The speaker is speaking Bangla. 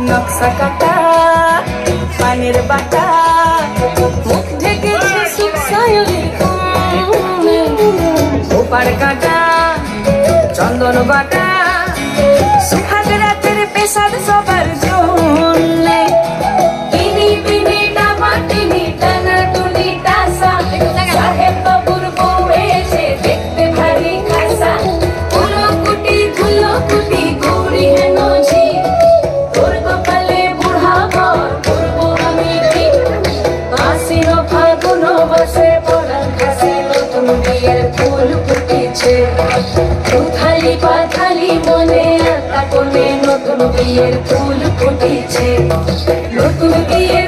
নকশা কাটা পানের বাটা মুখ ঢেকেছে সুখ সায়রের কোণে ওপার কাটা চন্দন বাটা সুহাগ রাতের পেশাদ সবার জন্যে টিনি টিনি ডাবা টিনি টানা টুনি টাসা সাহেব বাবুর বউ এসে দেখতে ভারী খাসা ধুলো কুটি গৌরী হেন ঝি তোর কপালে বুড়া ঘর করবো আমি কি আশ্বিন ফাগুন বসে পড়ার ঘাসে নতুন বিয়ের ফুল ফুটেছে উথালি পাথালি মনে আতা কোণে নতুন বিয়ের ফুল ফুটেছে নতুন বিয়ের